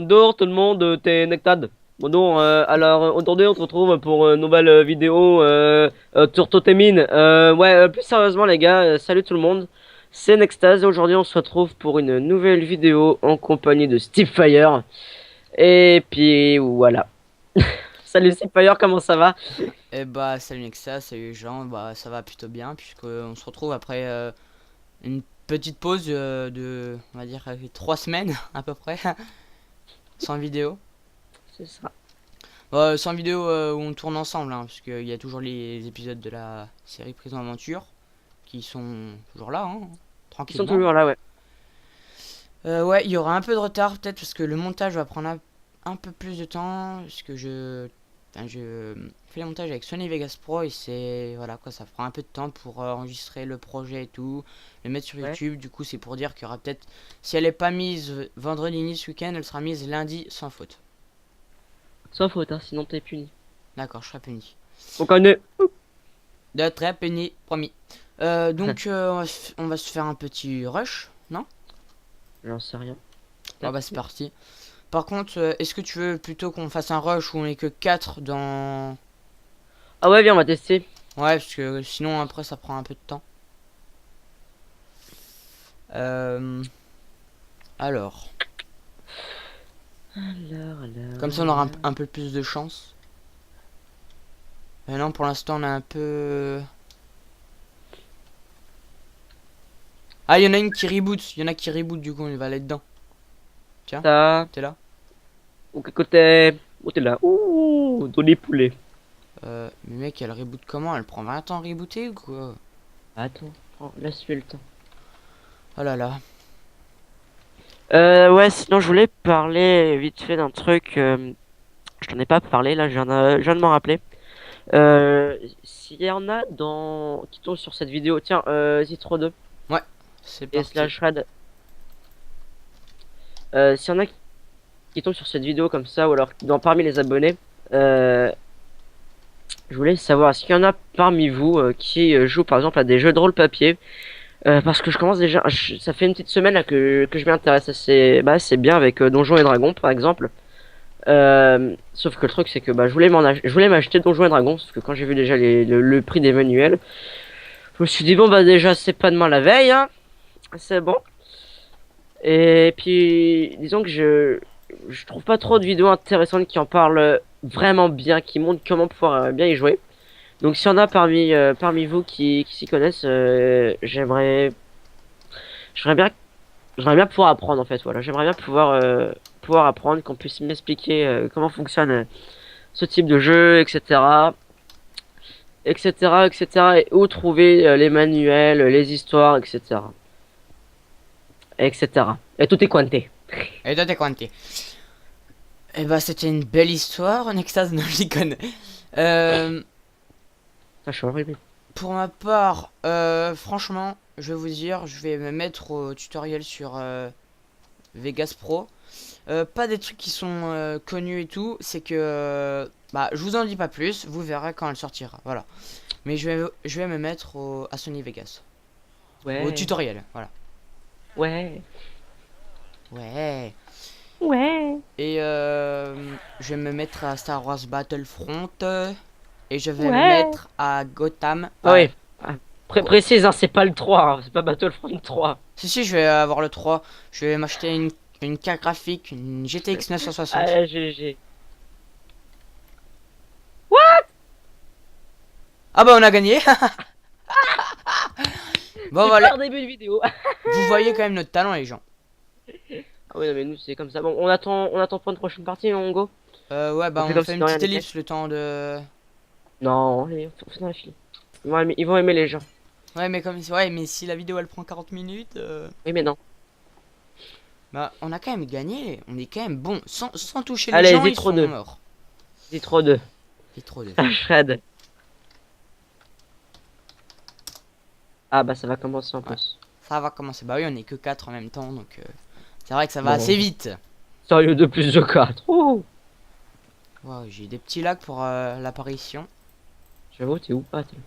Bonjour tout le monde, t'es Nectad. Bonjour, alors aujourd'hui on se retrouve pour une nouvelle vidéo sur Totemine. Plus sérieusement les gars, salut tout le monde. C'est Nextaz et aujourd'hui on se retrouve pour une nouvelle vidéo en compagnie de Steepfire. Et puis voilà. Salut Steepfire, comment ça va? Eh bah salut Nexa, salut Jean, bah ça va plutôt bien puisque on se retrouve après une petite pause de on va dire 3 semaines à peu près sans vidéo. C'est ça. Sans vidéo où on tourne ensemble hein, parce qu'il y a toujours les épisodes de la série Prison Aventure qui sont toujours là hein, Ils sont tranquillement. toujours là, ouais. Ouais, il y aura un peu de retard peut-être parce que le montage va prendre un peu plus de temps parce que je fais le montage avec Sony Vegas Pro et c'est voilà quoi, ça prend un peu de temps pour enregistrer le projet et tout, le mettre sur Ouais. YouTube. Du coup, c'est pour dire qu'il y aura peut-être, si elle est pas mise vendredi ni ce week-end, elle sera mise lundi sans faute. Sans faute, hein, sinon t'es puni. D'accord, je serai puni. On connaît. De très puni, promis. On va se faire un petit rush, non? J'en sais rien. Ah bah c'est parti. Par contre, est-ce que tu veux plutôt qu'on fasse un rush où on est que 4 dans... Ah ouais, viens, on va tester. Ouais, parce que sinon après ça prend un peu de temps. Euh, alors, comme ça on aura un peu plus de chance. Non, pour l'instant on a un peu... Ah, il y en a une qui reboot. Il y en a qui reboot, du coup on va aller dedans. Tiens, Ça. t'es là. Ou quel côté. Oh, t'es là. Ouh, dos les poulets. Mais mec, elle reboot comment? Elle prend 20 ans à rebooter ou quoi? Attends, laisse-lui le temps. Oh là là. Ouais, sinon je voulais parler vite fait d'un truc. Je t'en ai pas parlé, là, je viens de m'en rappeler. S'il y en a qui tombent sur cette vidéo, tiens, Zitro 2 Ouais, c'est et parti. Slash Rad. S'il y en a qui tombent sur cette vidéo comme ça, ou alors parmi les abonnés, euh, je voulais savoir, est-ce qu'il y en a parmi vous qui jouent par exemple à des jeux de rôle papier? Parce que je commence déjà, ça fait une petite semaine là que je m'y intéresse assez, c'est bien avec Donjons et Dragons par exemple. Sauf que le truc c'est que je voulais m'acheter Donjons et Dragons, parce que quand j'ai vu déjà le prix des manuels, je me suis dit bon bah déjà c'est pas demain la veille, hein, c'est bon. Et puis disons que je trouve pas trop de vidéos intéressantes qui en parlent vraiment bien, qui montrent comment pouvoir bien y jouer. Donc s'il y en a parmi vous qui s'y connaissent, j'aimerais bien j'aimerais bien pouvoir apprendre en fait, voilà. J'aimerais bien pouvoir apprendre, qu'on puisse m'expliquer comment fonctionne ce type de jeu, etc. etc. etc. et où trouver les manuels, les histoires, etc. etc. Et tout est quanté. Et toi t'es quanti. Eh bah c'était une belle histoire, Nextas, non j'y connais. Euh, Ça, je suis horrible. pour ma part, franchement, je vais vous dire, je vais me mettre au tutoriel sur Vegas Pro. Pas des trucs qui sont connus et tout, c'est que bah je vous en dis pas plus, vous verrez quand elle sortira, voilà. Mais je vais me mettre à Sony Vegas, au Ouais, tutoriel, voilà. ouais, Ouais. ouais. Et je vais me mettre à Star Wars Battlefront et je vais me Ouais. mettre à Gotham. Ah oui. Ah, précise, hein, c'est pas le 3, hein, c'est pas Battlefront 3. Si je vais avoir le 3. Je vais m'acheter une carte graphique, une GTX 960. Ah, GG. What? Ah bah on a gagné. Bon voilà, Super début de vidéo. vous voyez quand même notre talent les gens. Ah oui, non, mais nous, c'est comme ça. Bon, on attend pour une prochaine partie, on go. Ouais, On bah fait on comme fait si une de rien petite n'était. ellipse le temps de... Non, allez, on fait dans la file. Ils vont aimer les gens. Ouais, mais si la vidéo elle prend 40 minutes... Oui, mais non. Bah, on a quand même gagné. On est quand même bon. Sans toucher les Allez, gens, ils Zitro sont 2. morts. Zitro 2. C'est trop de... Ça shred. Ah, bah, ça va commencer en Ouais. plus. Ça va commencer. Bah oui, on est que 4 en même temps, donc... c'est vrai que ça va Bon. assez vite. Sérieux, 2 plus de 4. Ouh. Wow, j'ai des petits lags pour l'apparition. J'avoue, t'es où pas, toi?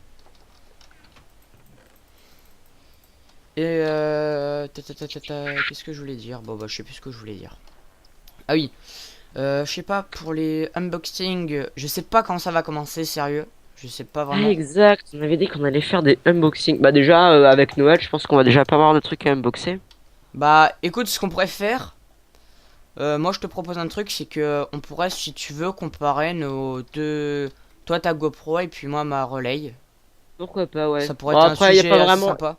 Et qu'est-ce que je voulais dire? Bon bah je sais plus ce que je voulais dire. Ah oui, je sais pas, pour les unboxing, je sais pas quand ça va commencer, sérieux. Je sais pas Ah, vraiment. exact. On avait dit qu'on allait faire des unboxings. Bah, déjà, avec Noël, je pense qu'on va déjà pas avoir de trucs à unboxer. Bah, écoute, ce qu'on pourrait faire, moi je te propose un truc, c'est que on pourrait, si tu veux, comparer nos deux. Toi ta GoPro et puis moi ma Relay. Pourquoi pas, ouais. Ça pourrait Bon, être un après, sujet assez sympa.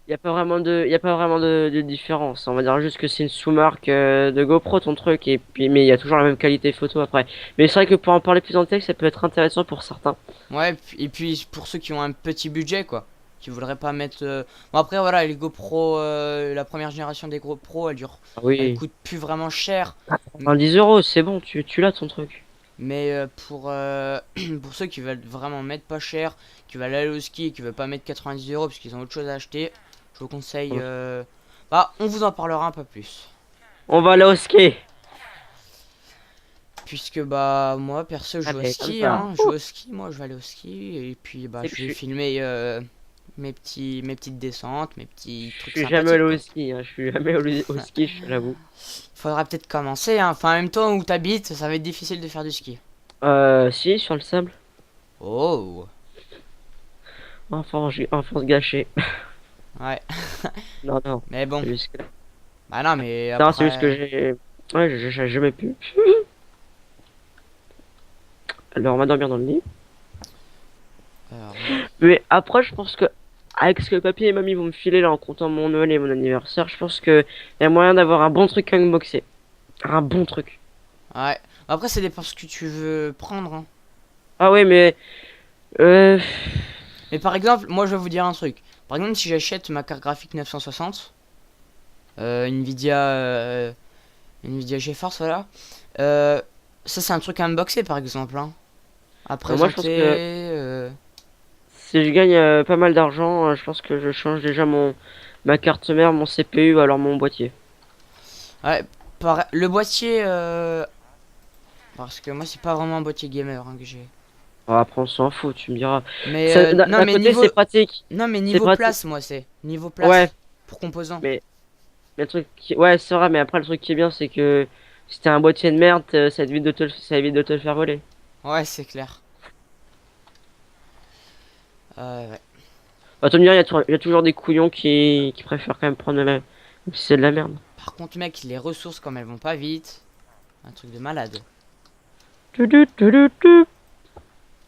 il y a pas vraiment de différence. On va dire juste que c'est une sous-marque de GoPro ton truc et puis mais il y a toujours la même qualité photo après. Mais c'est vrai que pour en parler plus en texte, ça peut être intéressant pour certains. Ouais, et puis pour ceux qui ont un petit budget, quoi. Qui voudraient pas mettre. Bon, après, voilà, les GoPro, la première génération des GoPro, Ah elle oui. coûte plus vraiment cher. M- 10 €, c'est bon, tu l'as ton truc. Mais pour ceux qui veulent vraiment mettre pas cher, qui veulent aller au ski et qui veulent pas mettre 90 € parce qu'ils ont autre chose à acheter, je vous conseille. Bah, on vous en parlera un peu plus. On va aller au ski. Puisque bah moi perso je vais au Allez, comme ski ça. hein, je vais au ski, moi je vais aller au ski et puis bah C'est que je vais filmer mes petites descentes, mes petits je trucs suis jamais allé sympathiques au quoi. ski, hein. Je suis jamais allé au ski, je l'avoue. Faudra peut-être commencer hein, enfin en même temps où t'habites, ça va être difficile de faire du ski. Si, sur le sable. Oh Enfance gâchée. ouais, Non, non. mais bon, C'est juste que... bah non mais Non, c'est juste que après, j'ai... Ouais, j'ai jamais pu. Alors, on va dormir dans le lit. alors, Mais après, je pense que... Avec ce que papy et mamie vont me filer là en comptant mon Noël et mon anniversaire, je pense que y a moyen d'avoir un bon truc à unboxer. Un bon truc. ouais, après ça dépend ce que tu veux prendre hein. Ah ouais, mais... Euh... Mais par exemple, moi je vais vous dire un truc. Par exemple si j'achète ma carte graphique 960, Nvidia GeForce voilà. Euh, Ça, c'est un truc à unboxer, par exemple, hein. À moi, je pense présenter. que si je gagne pas mal d'argent, je pense que je change déjà ma carte mère, mon CPU, ou alors mon boîtier. Ouais, le boîtier. Parce que moi, c'est pas vraiment un boîtier gamer hein, que j'ai. Bon, après, on s'en fout, tu me diras. Mais non, D'un mais côté, niveau. c'est pratique. Non, mais C'est niveau pratique. place, moi, c'est. Niveau Ouais, place. Pour composants. mais, mais le truc ouais, c'est vrai, mais après, le truc qui est bien, c'est que si t'as un boîtier de merde, ça évite de te le faire voler. Ouais, c'est clair. Ouais. Bah, tu me diras, il y a toujours des couillons qui préfèrent quand même prendre même si c'est de la merde. Par contre, mec, les ressources, comme elles vont pas vite. Un truc de malade. Tu, tu, tu, tu, tu.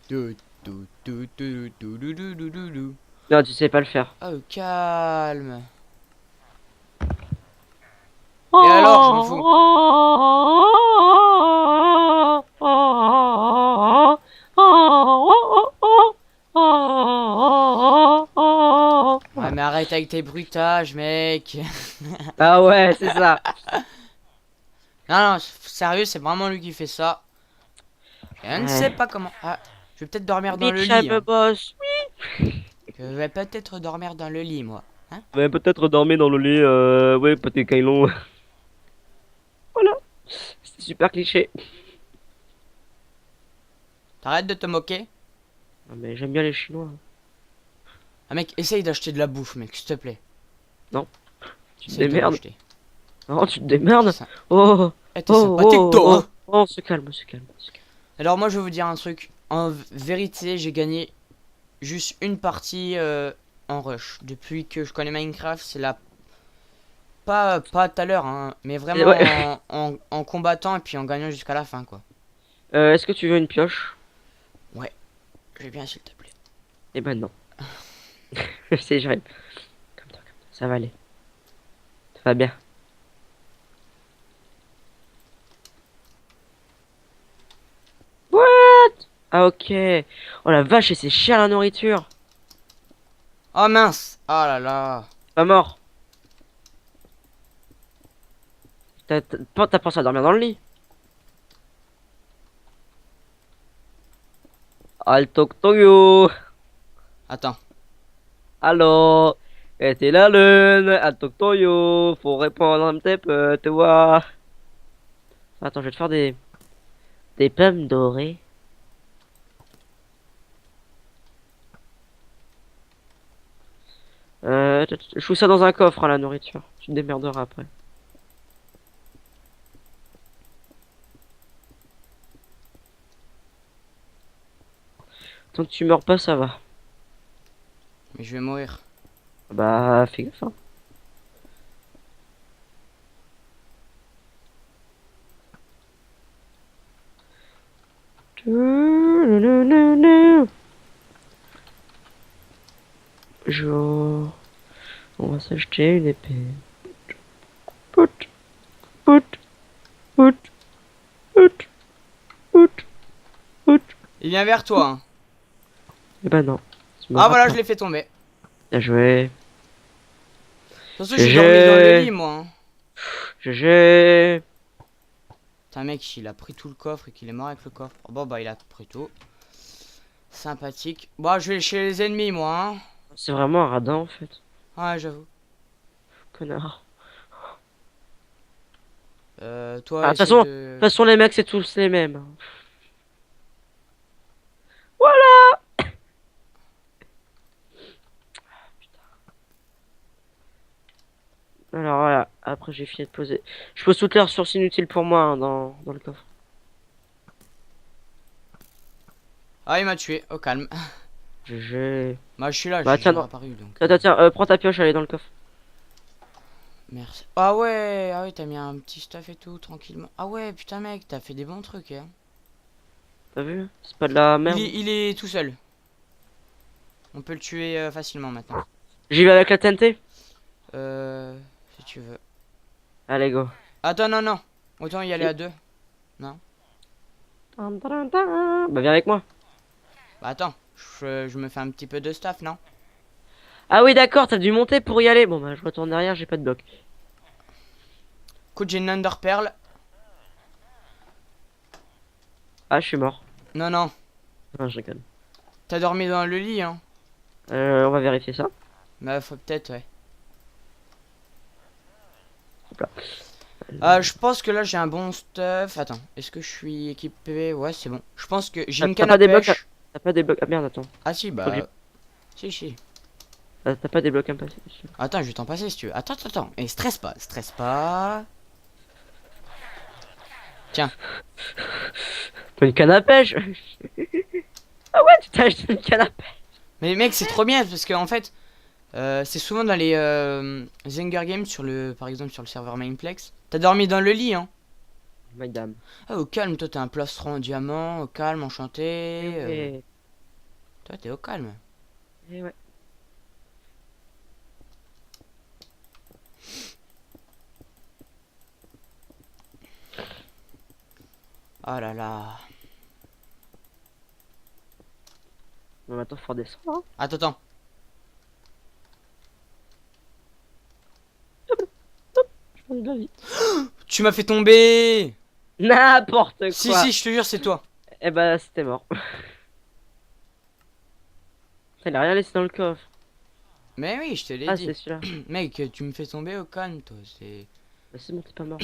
Du, du, du. Non, tu sais pas le faire. Oh, calme. Et alors, je m'en fous. Ouais, mais arrête avec tes bruitages, mec. Ah ouais, c'est ça. Non, non, sérieux, c'est vraiment lui qui fait ça. Je ne sais Ouais. pas comment. Ah, je vais peut-être dormir dans le Bitch, lit. I'm a Hein. boss. Je vais peut-être dormir dans le lit, moi. Hein. Ouais, peut-être dormir dans le lit, ouais, pâté Kailon. Voilà, c'était super cliché. T'arrêtes de te moquer. Ah, mais j'aime bien les Chinois. Ah, mec, essaye d'acheter de la bouffe, mec, s'il te plaît. Non, tu te Essaye de démerdes. l'acheter. Non, tu te démerdes. Ça- Oh, Eh, t'es oh, sympathique, oh, toi, oh, hein. oh, on se calme, on se calme, on se calme. Alors, moi, je vais vous dire un truc. En vérité, j'ai gagné juste une partie en rush. Depuis que je connais Minecraft, c'est la. Pas tout à l'heure, hein, mais vraiment Ouais. en combattant et puis en gagnant jusqu'à la fin, quoi. Est-ce que tu veux une pioche? Ouais, je vais bien, s'il te plaît. Eh ben non. C'est j'arrive. Comme ça, ça va aller. Ça va bien. What? Ah ok. Oh la vache, et c'est cher la nourriture. Oh mince! Oh là là! Pas mort. T'as pensé à dormir dans le lit? Alto Toyo. Attends. Allô? Et c'est la lune. Alto Toyo. Faut répondre un petit peu, tu vois. Attends, je vais te faire des pommes dorées. Je fous ça dans un coffre, hein, la nourriture. Tu te démerderas après. Tant que tu meurs pas, ça va. Mais je vais mourir. Bah, fais gaffe, hein. Genre, on va s'acheter une épée. Pout, pout, pout, pout, pout, pout. Il vient vers toi, hein. Eh ben non, tu me Ah rates voilà, pas. je l'ai fait tomber. Bien joué. De toute façon, j'ai dormi dans le lit, GG, moi, hein. GG. Putain, mec, il a pris tout le coffre et qu'il est mort avec le coffre. Oh, bon, bah, il a pris tout. Sympathique. Bon, je vais chez les ennemis, moi, hein. C'est vraiment un radin en fait. Ouais, j'avoue. Connard. Ah, Toi, de essaye toute de... façon, les mecs, c'est tous les mêmes. Alors voilà, après j'ai fini de poser. Je pose toutes les ressources inutiles pour moi hein, dans le coffre. Ah, il m'a tué, au calme. GG. Moi, je suis là, Bah j'ai tiens, non. réapparu, donc... Tiens, tiens, tiens, prends ta pioche, elle est dans le coffre. Merci. Ah ouais, t'as mis un petit stuff et tout, tranquillement. Ah ouais, putain, mec, t'as fait des bons trucs, hein. T'as vu? C'est pas de la Il merde. est, il est tout seul. On peut le tuer facilement, maintenant. J'y vais avec la TNT? Si tu veux. Allez, go. Attends, non, non. Autant y aller Si. à deux. Non. Bah viens avec moi. Bah attends, je me fais un petit peu de stuff, non? Ah oui, d'accord, t'as dû monter pour y aller. Bon bah je retourne derrière, j'ai pas de bloc. Écoute, j'ai une Under Pearl. Ah, je suis mort. Non, non. Non, je rigole. T'as dormi dans le lit, hein? On va vérifier ça. Bah, faut peut-être, ouais. Hop là. Je pense que là, j'ai un bon stuff. Attends, est-ce que je suis équipé? Ouais, c'est bon. Je pense que j'ai une T'as canne à pas des blocs? pêche. T'as pas des blocs? Ah merde, attends. Ah si, Je crois que bah... Si, si. t'as pas des blocs à me passer. Attends, je vais t'en passer si tu veux. Attends, attends, attends. Et stresse pas, stresse pas. Tiens. T'as une canne à pêche? Ah ouais, tu t'as acheté une canne à pêche? Mais mec, c'est trop bien parce que en fait, c'est souvent dans les Hunger Games sur le, par exemple sur le serveur Mainplex. T'as dormi dans le lit, hein? Madame. Ah, au calme, toi t'es un plastron en diamant, au calme, enchanté. Eh Toi t'es au calme. ouais. Eh ouais. Oh là là. Bon, maintenant faut redescendre. Hein. Attends, attends. Je prends de la vie. Tu m'as fait tomber. N'importe Si, quoi. si, je te jure, c'est toi. Eh bah, c'était mort. Il a rien laissé dans le coffre. Mais oui, je te l'ai Ah, dit. c'est celui-là. Mec, tu me fais tomber au calme, toi. C'est. Bah, c'est bon, t'es pas mort.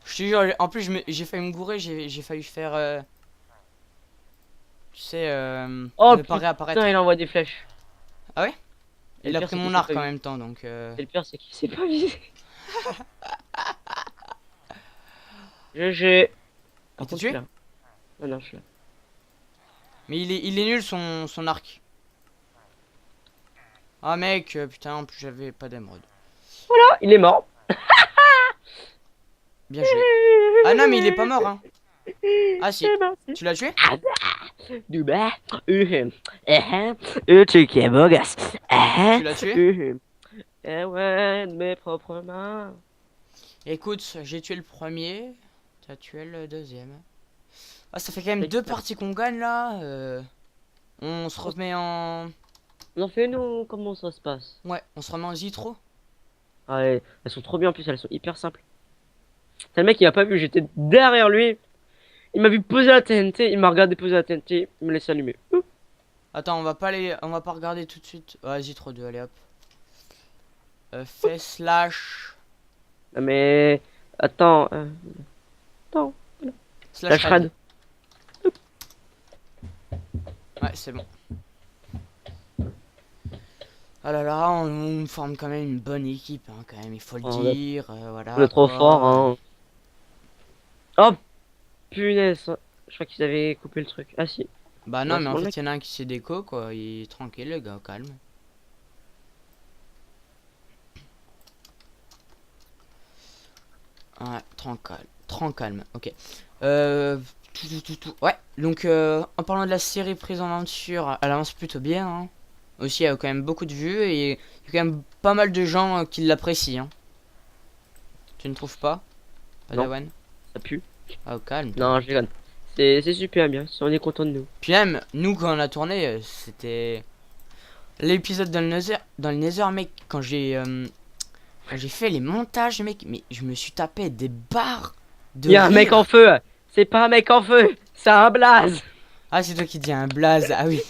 Je te jure, en plus, j'ai failli me gourer, j'ai failli faire. Tu sais, Oh ne pas putain, réapparaître. il envoie des flèches. Ah ouais? Et Il le a pire, pris c'est qu'il mon s'est arc pas en vu. même temps, donc. Et le pire, c'est qu'il s'est pas visé. GG. Il Par t'a contre, je suis tué? là. Non, non, je suis là. Mais il est nul son arc. Ah mec, putain, en plus j'avais pas d'émeraude. Ah, il est mort. Bien joué. Ah non, mais il est pas mort, hein. Ah si. C'est parti. Tu l'as tué? Duba. Tu qui es beau gosse. Tu l'as tué? Eh ouais, de mes propres mains. Écoute, j'ai tué le premier. T'as tué le deuxième. Ah, ça fait quand même deux parties qu'on gagne là. On se remet en. Non, fais-nous comment ça se passe. Ouais, on se remet en Zitro. Ah, ouais, elles sont trop bien en plus, elles sont hyper simples. T'as le mec, il m'a pas vu, j'étais derrière lui. Il m'a vu poser la TNT, il m'a regardé poser la TNT, il me laisse allumer. Attends, on va pas regarder tout de suite. Ouais, Zitro 2, allez hop. Fait slash. Ah, mais attends, attends. La Slash shred. raid. Ouais, c'est bon. Ah là là, on forme quand même une bonne équipe, hein, quand même, il faut le On dire. Voilà. on est trop quoi. fort, hein. Oh, punaise. Je crois qu'ils avaient coupé le truc. Ah si. Bah Ouais, non, mais c'est en bon, le fait, mec. il y en a un qui s'est déco, quoi. Il est tranquille, le gars, calme. Ouais, tranquille, ok. Euh, Ouais, donc en parlant de la série Prise en aventure, elle avance plutôt bien, hein. Aussi, il y a quand même beaucoup de vues et il y a quand même pas mal de gens qui l'apprécient, hein. Tu ne trouves pas, Non, Padawan? ça pue. Ah, calme-toi. Non, je déconne. C'est super bien, on est content de nous. Puis même, nous, quand on a tourné, c'était l'épisode dans le Nether, mec, quand j'ai fait les montages, mec, mais je me suis tapé des barres de Il y a un mec en rire. feu! C'est pas un mec en feu! C'est un blaze! Ah, c'est toi qui dis un blaze, ah oui.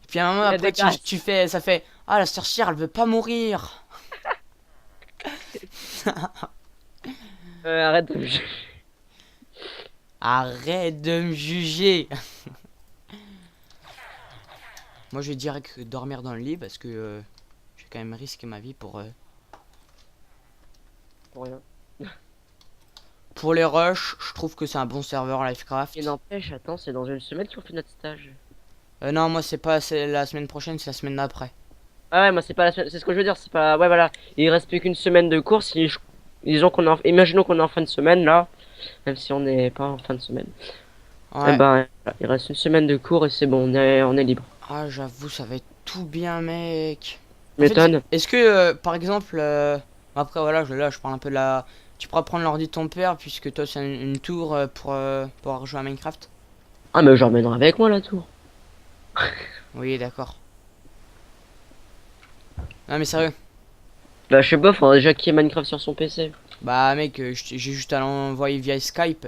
Puis à un moment Il y a après des gaz! tu fais ça fait ah la sorcière elle veut pas mourir. Arrête de me... Arrête de me juger. Moi je vais direct dormir dans le lit parce que j'ai quand même risqué ma vie Pour rien. pour les rushs, je trouve que c'est un bon serveur Et Livecraft. n'empêche, attends, c'est dans une semaine qu'on fait notre stage. Non, moi c'est la semaine prochaine, c'est la semaine d'après. Ah ouais, moi c'est pas la semaine, c'est ce que je veux dire, c'est pas... Ouais voilà, il reste plus qu'une semaine de cours, si je... Disons qu'on est Imaginons qu'on est en fin de semaine là, même si on n'est pas en fin de semaine. Eh Ouais. ben, voilà, il reste une semaine de cours et c'est bon, on est libre. Ah j'avoue ça va être tout bien mec. Tu En fait, m'étonnes. est-ce que par exemple après voilà, là je parle un peu de la tu pourras prendre l'ordi de ton père puisque toi c'est une tour pour jouer à Minecraft. Ah mais j'emmènerai avec moi la tour. Oui, d'accord. Non mais sérieux. Bah je sais pas, faudra déjà qu'il y ait Minecraft sur son PC. Bah mec, j'ai juste à l'envoyer via Skype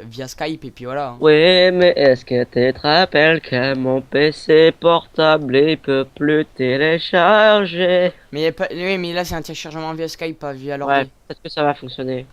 et puis voilà, hein. Ouais, mais est-ce que tu te rappelles que mon PC portable il peut plus télécharger? Mais y a pas, oui, mais là c'est un téléchargement via Skype, pas via Ouais, l'ordi. peut-être que ça va fonctionner.